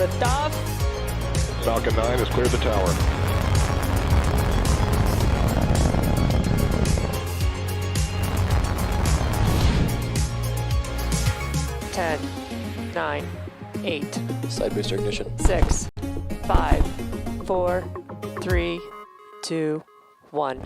Liftoff. Falcon 9 has cleared the tower. Ten, 9, 8, Side booster ignition. 6, 5, 4, 3, 2, 1.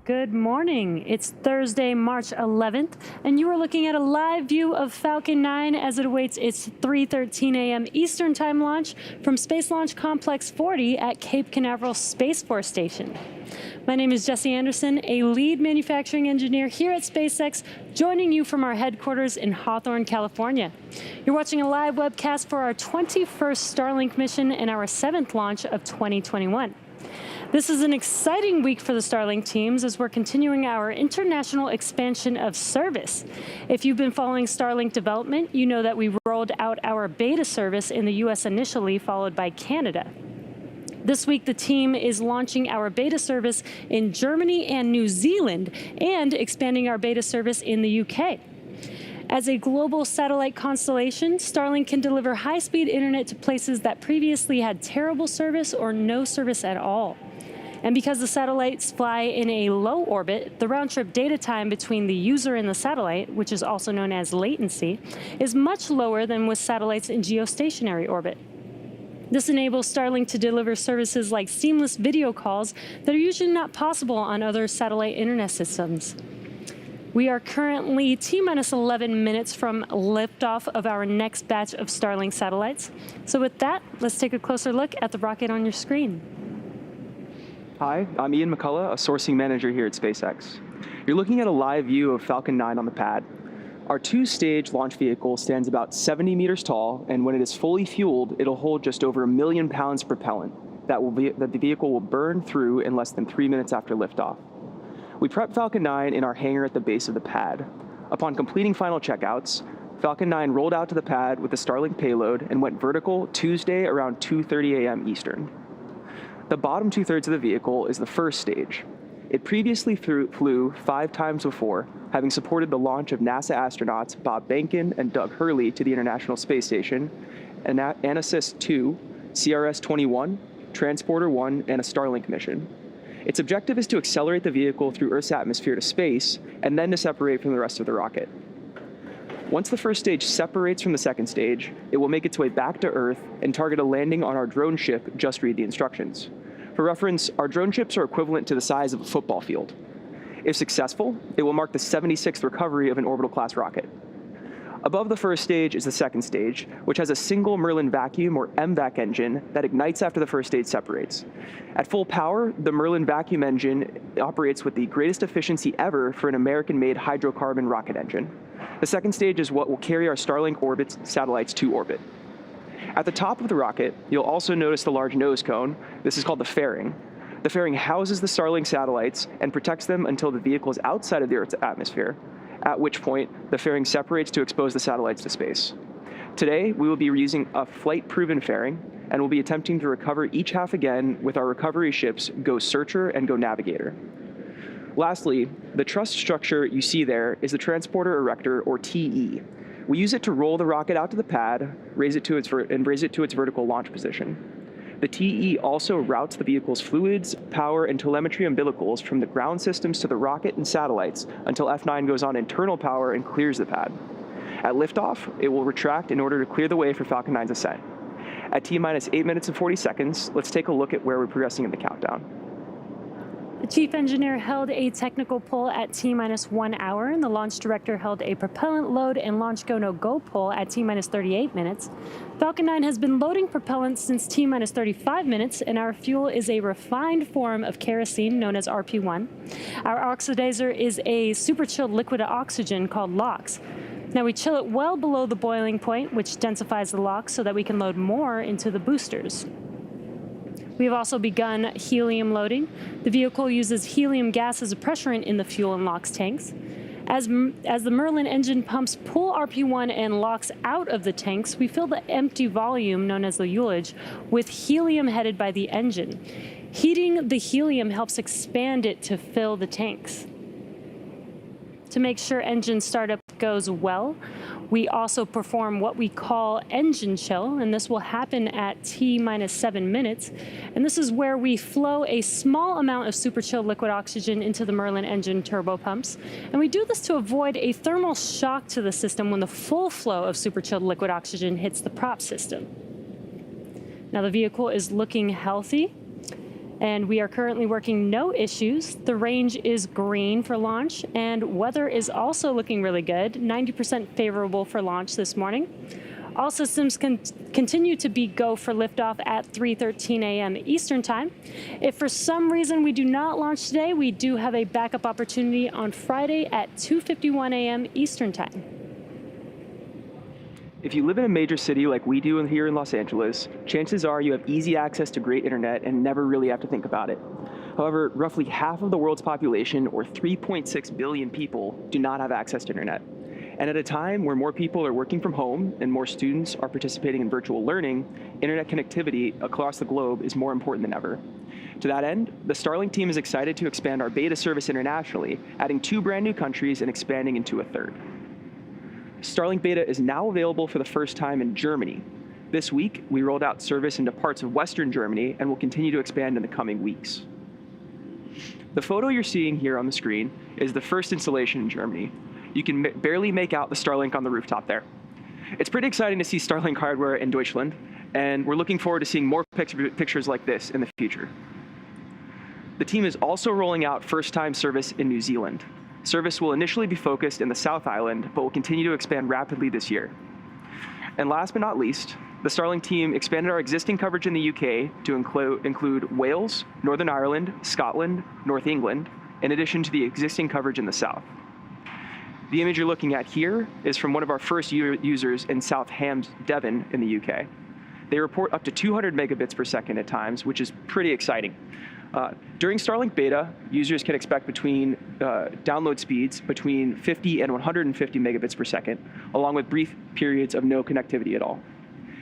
Good morning. It's Thursday, March 11th, and you are looking at a live view of Falcon 9 as it awaits its 3:13 a.m. Eastern Time launch from Space Launch Complex 40 at Cape Canaveral Space Force Station. My name is Jesse Anderson, a lead manufacturing engineer here at SpaceX, joining you from our headquarters in Hawthorne, California. You're watching a live webcast for our 21st Starlink mission and our 7th launch of 2021. This is an exciting week for the Starlink teams as we're continuing our international expansion of service. If you've been following Starlink development, you know that we rolled out our beta service in the US initially, followed by Canada. This week, the team is launching our beta service in Germany and New Zealand and expanding our beta service in the UK. As a global satellite constellation, Starlink can deliver high-speed internet to places that previously had terrible service or no service at all. And because the satellites fly in a low orbit, the round-trip data time between the user and the satellite, which is also known as latency, is much lower than with satellites in geostationary orbit. This enables Starlink to deliver services like seamless video calls that are usually not possible on other satellite internet systems. We are currently T-minus 11 minutes from liftoff of our next batch of Starlink satellites. So with that, let's take a closer look at the rocket on your screen. Hi, I'm Ian McCullough, a sourcing manager here at SpaceX. You're looking at a live view of Falcon 9 on the pad. Our two-stage launch vehicle stands about 70 meters tall, and when it is fully fueled, it'll hold just over 1 million pounds of propellant that the vehicle will burn through in less than 3 minutes after liftoff. We prepped Falcon 9 in our hangar at the base of the pad. Upon completing final checkouts, Falcon 9 rolled out to the pad with the Starlink payload and went vertical Tuesday around 2:30 a.m. Eastern. The bottom two-thirds of the vehicle is the first stage. It previously flew 5 times before, having supported the launch of NASA astronauts Bob Behnken and Doug Hurley to the International Space Station, Anasis 2, CRS-21, Transporter 1, and a Starlink mission. Its objective is to accelerate the vehicle through Earth's atmosphere to space, and then to separate from the rest of the rocket. Once the first stage separates from the second stage, it will make its way back to Earth and target a landing on our drone ship, Just Read the Instructions. For reference, our drone ships are equivalent to the size of a football field. If successful, it will mark the 76th recovery of an orbital class rocket. Above the first stage is the second stage, which has a single Merlin vacuum or MVac engine that ignites after the first stage separates. At full power, the Merlin vacuum engine operates with the greatest efficiency ever for an American-made hydrocarbon rocket engine. The second stage is what will carry our Starlink orbit satellites to orbit. At the top of the rocket, you'll also notice the large nose cone. This is called the fairing. The fairing houses the Starlink satellites and protects them until the vehicle is outside of the Earth's atmosphere, at which point the fairing separates to expose the satellites to space. Today, we will be using a flight-proven fairing, and we'll be attempting to recover each half again with our recovery ships Go Searcher and Go Navigator. Lastly, the truss structure you see there is the Transporter Erector, or TE. We use it to roll the rocket out to the pad, raise it to its vertical launch position. The TE also routes the vehicle's fluids, power, and telemetry umbilicals from the ground systems to the rocket and satellites until F9 goes on internal power and clears the pad. At liftoff, it will retract in order to clear the way for Falcon 9's ascent. At T-minus 8 minutes and 40 seconds, let's take a look at where we're progressing in the countdown. The chief engineer held a technical pull at T-minus 1 hour, and the launch director held a propellant load and launch go-no-go pull at T-minus 38 minutes. Falcon 9 has been loading propellant since T-minus 35 minutes, and our fuel is a refined form of kerosene known as RP1. Our oxidizer is a super chilled liquid oxygen called LOX. Now we chill it well below the boiling point, which densifies the LOX so that we can load more into the boosters. We have also begun helium loading. The vehicle uses helium gas as a pressurant in the fuel and LOX tanks. As the Merlin engine pumps pull RP1 and LOX out of the tanks, we fill the empty volume, known as the ullage, with helium headed by the engine. Heating the helium helps expand it to fill the tanks. To make sure engine startup goes well, we also perform what we call engine chill, and this will happen at T-minus 7 minutes. And this is where we flow a small amount of super chilled liquid oxygen into the Merlin engine turbo pumps. And we do this to avoid a thermal shock to the system when the full flow of super chilled liquid oxygen hits the prop system. Now the vehicle is looking healthy, and we are currently working no issues. The range is green for launch, and weather is also looking really good, 90% favorable for launch this morning. All systems continue to be go for liftoff at 3:13 a.m. Eastern Time. If for some reason we do not launch today, we do have a backup opportunity on Friday at 2:51 a.m. Eastern Time. If you live in a major city like we do here in Los Angeles, chances are you have easy access to great internet and never really have to think about it. However, roughly half of the world's population, or 3.6 billion people, do not have access to internet. And at a time where more people are working from home and more students are participating in virtual learning, internet connectivity across the globe is more important than ever. To that end, the Starlink team is excited to expand our beta service internationally, adding 2 brand new countries and expanding into a third. Starlink Beta is now available for the first time in Germany. This week, we rolled out service into parts of Western Germany and will continue to expand in the coming weeks. The photo you're seeing here on the screen is the first installation in Germany. You can barely make out the Starlink on the rooftop there. It's pretty exciting to see Starlink hardware in Deutschland, and we're looking forward to seeing more pictures like this in the future. The team is also rolling out first-time service in New Zealand. Service will initially be focused in the South Island, but will continue to expand rapidly this year. And last but not least, the Starlink team expanded our existing coverage in the UK to include Wales, Northern Ireland, Scotland, North England, in addition to the existing coverage in the South. The image you're looking at here is from one of our first users in South Hams, Devon in the UK. They report up to 200 megabits per second at times, which is pretty exciting. During Starlink Beta, users can expect download speeds between 50 and 150 megabits per second, along with brief periods of no connectivity at all.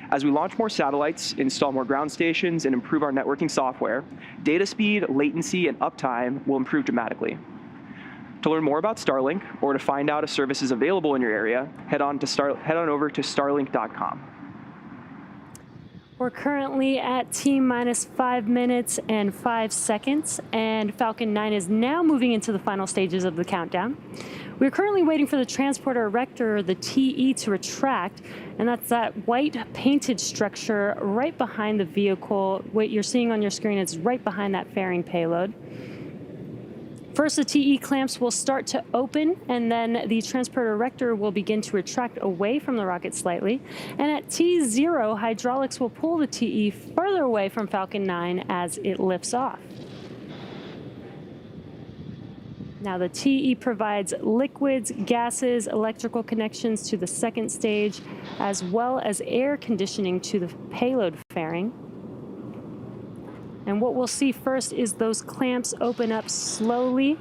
As we launch more satellites, install more ground stations, and improve our networking software, data speed, latency, and uptime will improve dramatically. To learn more about Starlink, or to find out if service is available in your area, head on over to starlink.com. We're currently at T-minus 5 minutes and 5 seconds, and Falcon 9 is now moving into the final stages of the countdown. We're currently waiting for the transporter erector, the TE, to retract, and that's that white painted structure right behind the vehicle. What you're seeing on your screen is right behind that fairing payload. First, the TE clamps will start to open, and then the transporter erector will begin to retract away from the rocket slightly. And at T0, hydraulics will pull the TE further away from Falcon 9 as it lifts off. Now, the TE provides liquids, gases, electrical connections to the second stage, as well as air conditioning to the payload fairing. And what we'll see first is those clamps open up slowly.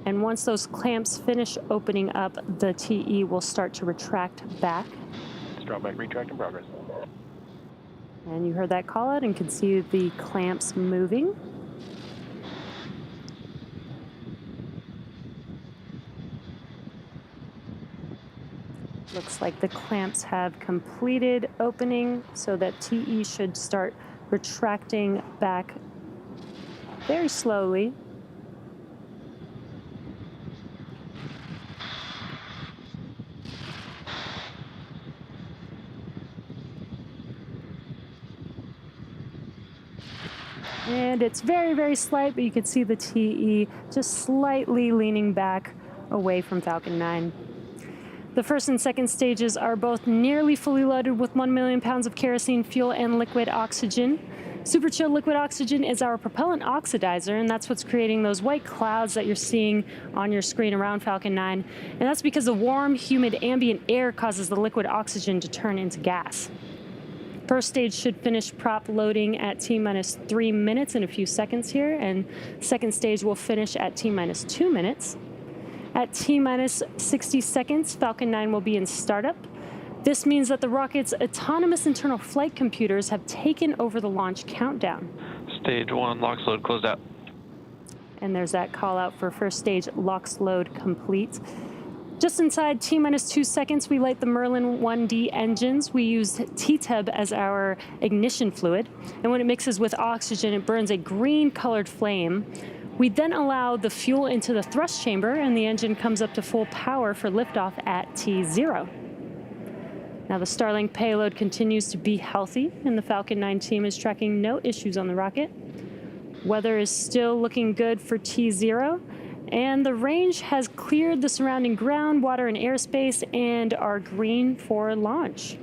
And once those clamps finish opening up, the TE will start to retract back. Drop back, retract in progress. And you heard that call out and can see the clamps moving. Looks like the clamps have completed opening, so that TE should start retracting back very slowly. And it's very, very slight, but you can see the TE just slightly leaning back away from Falcon 9. The first and second stages are both nearly fully loaded with 1 million pounds of kerosene fuel and liquid oxygen. Super chilled liquid oxygen is our propellant oxidizer, and that's what's creating those white clouds that you're seeing on your screen around Falcon 9. And that's because the warm, humid ambient air causes the liquid oxygen to turn into gas. First stage should finish prop loading at T-minus 3 minutes in a few seconds here, and second stage will finish at T-minus 2 minutes. At T-minus 60 seconds, Falcon 9 will be in startup. This means that the rocket's autonomous internal flight computers have taken over the launch countdown. Stage 1, LOX load closed out. And there's that call out for first stage LOX load complete. Just inside T-minus 2 seconds, we light the Merlin 1D engines. We use T-Tub as our ignition fluid. And when it mixes with oxygen, it burns a green-colored flame. We then allow the fuel into the thrust chamber, and the engine comes up to full power for liftoff at T0. Now, the Starlink payload continues to be healthy, and the Falcon 9 team is tracking no issues on the rocket. Weather is still looking good for T0, and the range has cleared the surrounding ground, water, and airspace, and are green for launch.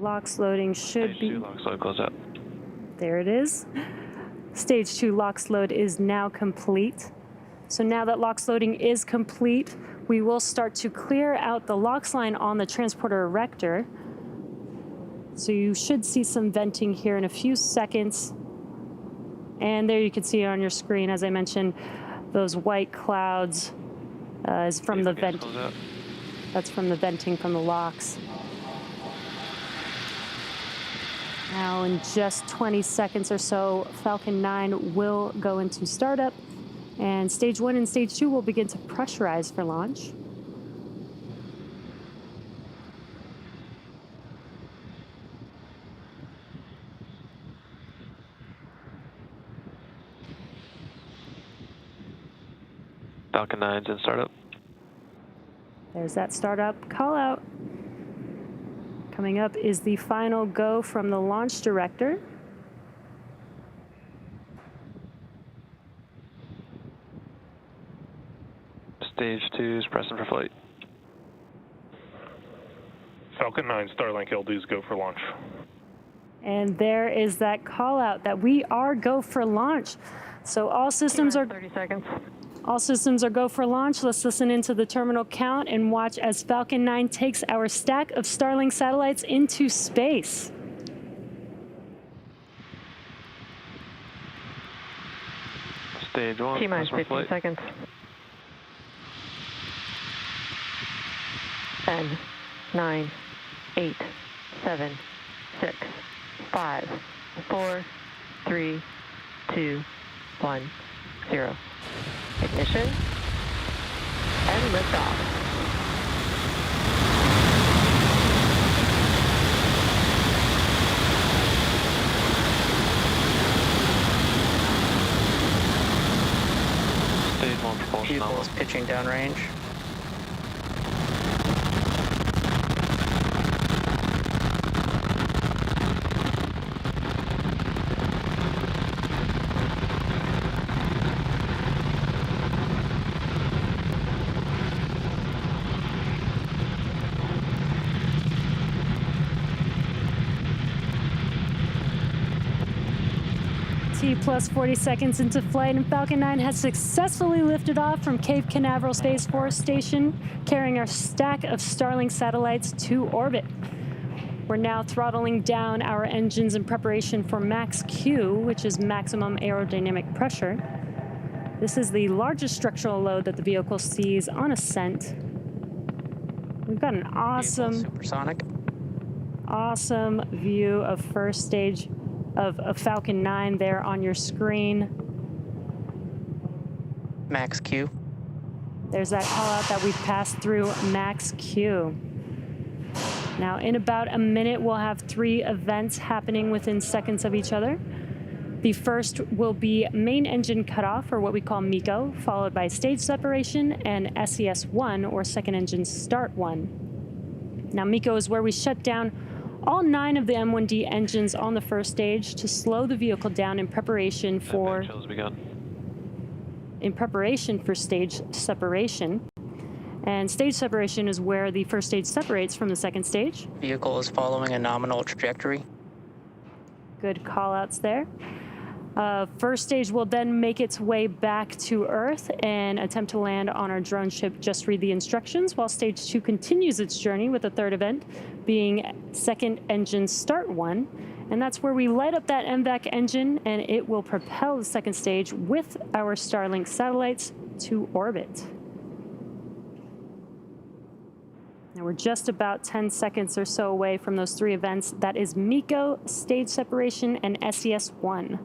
LOX loading should Stage be... 2, LOX load closed out. There it is. Stage 2 LOX load is now complete. So now that LOX loading is complete, we will start to clear out the LOX line on the transporter erector. So you should see some venting here in a few seconds. And there you can see on your screen, as I mentioned, those white clouds is from the vent. That's from the venting from the LOX. Now, in just 20 seconds or so, Falcon 9 will go into startup, and stage 1 and stage 2 will begin to pressurize for launch. Falcon 9's in startup. There's that startup call out. Coming up is the final go from the launch director. Stage 2 is pressing for flight. Falcon 9 Starlink LDs go for launch. And there is that call out that we are go for launch. So all systems are 30 seconds. All systems are go for launch. Let's listen into the terminal count and watch as Falcon 9 takes our stack of Starlink satellites into space. Stage 1, T-minus press for 15 flight. seconds. 10, 9, 8, 7, 6, 5, 4, 3, 2, 1, 0. Ignition and liftoff. pitching downrange. T plus 40 seconds into flight, and Falcon 9 has successfully lifted off from Cape Canaveral Space Force Station, carrying our stack of Starlink satellites to orbit. We're now throttling down our engines in preparation for max Q, which is maximum aerodynamic pressure. This is the largest structural load that the vehicle sees on ascent. We've got an Supersonic. awesome view of first stage of Falcon 9 there on your screen. Max Q. There's that call out that we've passed through max Q. Now, in about a minute, we'll have 3 events happening within seconds of each other. The first will be main engine cutoff, or what we call MECO, followed by stage separation and SES1, or second engine start 1. Now, MECO is where we shut down all 9 of the M1D engines on the first stage to slow the vehicle down in preparation for stage separation. And stage separation is where the first stage separates from the second stage. Vehicle is following a nominal trajectory. Good call-outs there. First stage will then make its way back to Earth and attempt to land on our drone ship Just Read the Instructions, while stage 2 continues its journey with the third event being second engine start 1. And that's where we light up that MVAC engine, and it will propel the second stage with our Starlink satellites to orbit. Now we're just about 10 seconds or so away from those 3 events. That is MECO, stage separation, and SES1.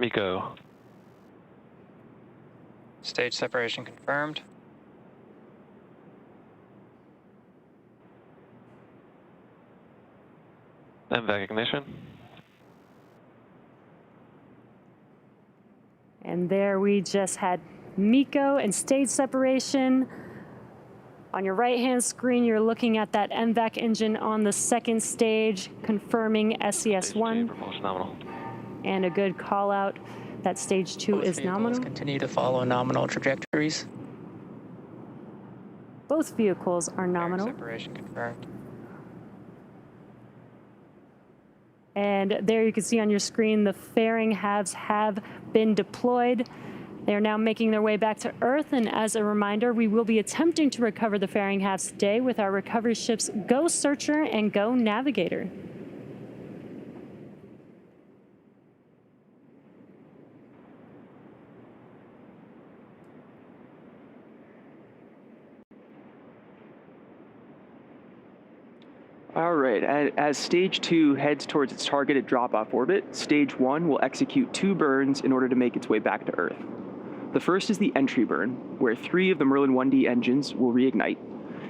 MECO. Stage separation confirmed. MVAC ignition. And there we just had MECO and stage separation. On your right-hand screen, you're looking at that MVAC engine on the second stage, confirming SES1. Propulsion nominal. And a good call out that stage 2 Both is vehicles nominal. continue to follow nominal trajectories. Both vehicles are nominal. Separation confirmed. And there you can see on your screen the fairing halves have been deployed. They are now making their way back to Earth, and as a reminder, we will be attempting to recover the fairing halves today with our recovery ships Go Searcher and Go Navigator. All right, as stage 2 heads towards its targeted drop-off orbit, stage 1 will execute 2 burns in order to make its way back to Earth. The first is the entry burn, where 3 of the Merlin 1D engines will reignite,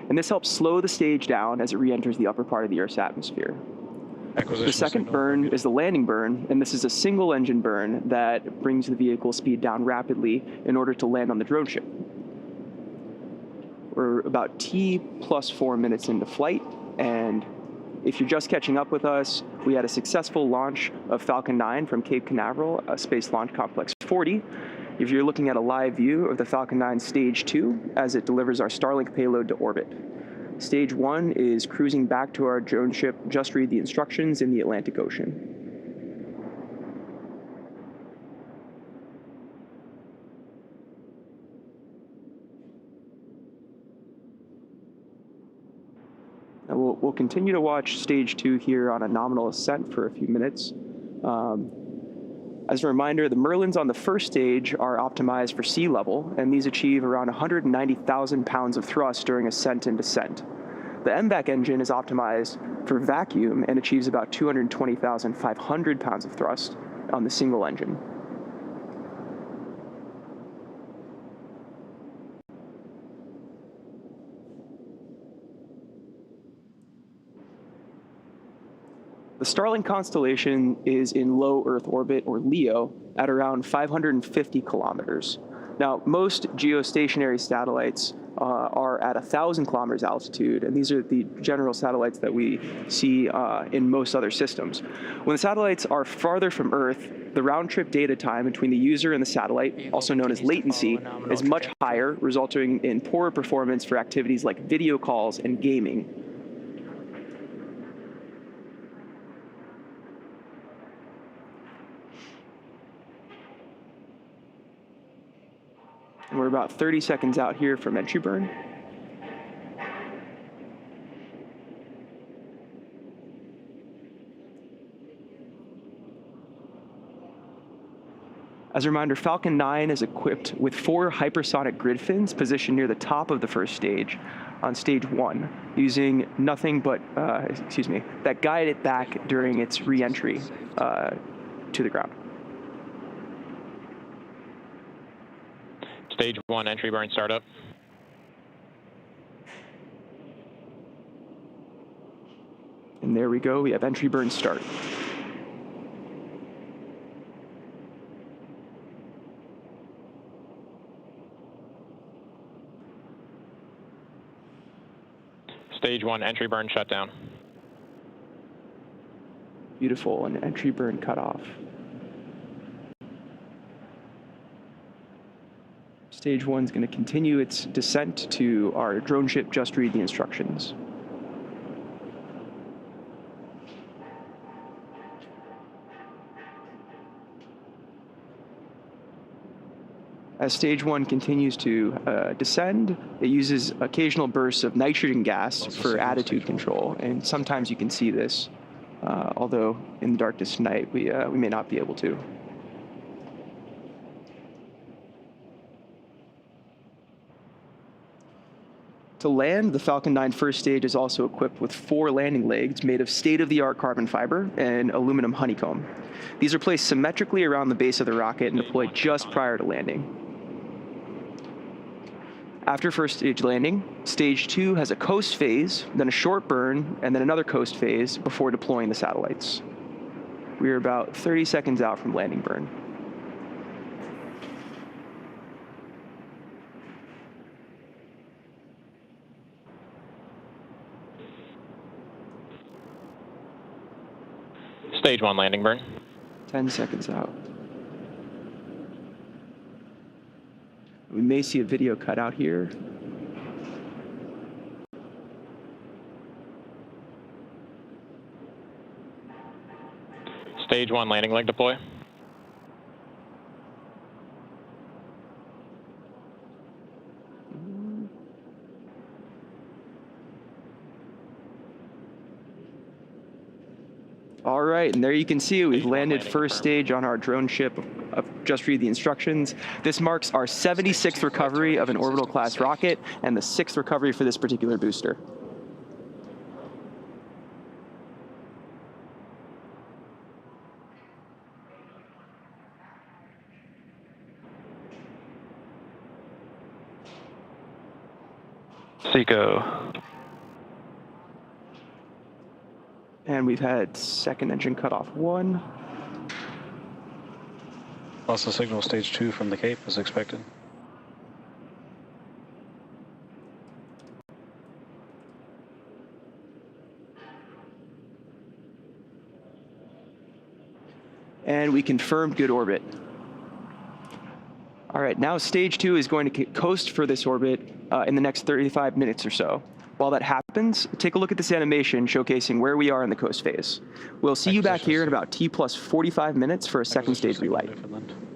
and this helps slow the stage down as it re-enters the upper part of the Earth's atmosphere. The second burn is the landing burn, and this is a single engine burn that brings the vehicle speed down rapidly in order to land on the drone ship. We're about T plus 4 minutes into flight, and if you're just catching up with us, we had a successful launch of Falcon 9 from Cape Canaveral, Space Launch Complex 40. If you're looking at a live view of the Falcon 9 Stage 2 as it delivers our Starlink payload to orbit. Stage 1 is cruising back to our drone ship Just Read the Instructions in the Atlantic Ocean. We'll continue to watch stage 2 here on a nominal ascent for a few minutes. As a reminder, the Merlins on the first stage are optimized for sea level, and these achieve around 190,000 pounds of thrust during ascent and descent. The MVAC engine is optimized for vacuum and achieves about 220,500 pounds of thrust on the single engine. Starlink constellation is in low Earth orbit, or LEO, at around 550 kilometers. Now, most geostationary satellites are at 1,000 kilometers altitude, and these are the general satellites that we see in most other systems. When the satellites are farther from Earth, the round-trip data time between the user and the satellite, also known as latency, is much higher, resulting in poorer performance for activities like video calls and gaming. And we're about 30 seconds out here from entry burn. As a reminder, Falcon 9 is equipped with 4 hypersonic grid fins positioned near the top of the first stage on stage 1, using nothing but, that guide it back during its re-entry to the ground. Stage 1 entry burn startup. And there we go, we have entry burn start. Stage 1 entry burn shutdown. Beautiful, and entry burn cutoff. Stage 1 is going to continue its descent to our drone ship, just read the instructions. As stage 1 continues to descend, it uses occasional bursts of nitrogen gas for attitude control, and sometimes you can see this, although in the darkest night we may not be able to. To land, the Falcon 9 first stage is also equipped with 4 landing legs made of state-of-the-art carbon fiber and aluminum honeycomb. These are placed symmetrically around the base of the rocket and deployed just prior to landing. After first stage landing, stage 2 has a coast phase, then a short burn, and then another coast phase before deploying the satellites. We are about 30 seconds out from landing burn. Stage 1 landing burn. 10 seconds out. We may see a video cut out here. Stage 1 landing leg deploy. All right, and there you can see we've landed first stage on our drone ship. Just read the instructions. This marks our 76th recovery of an orbital class rocket and the 6th recovery for this particular booster. Seco. And we've had second engine cut off 1. Lost the signal stage 2 from the Cape as expected. And we confirmed good orbit. All right, now stage 2 is going to coast for this orbit in the next 35 minutes or so. While that happens, take a look at this animation showcasing where we are in the coast phase. We'll see you back here in about T plus 45 minutes for a second stage relight. Newfoundland.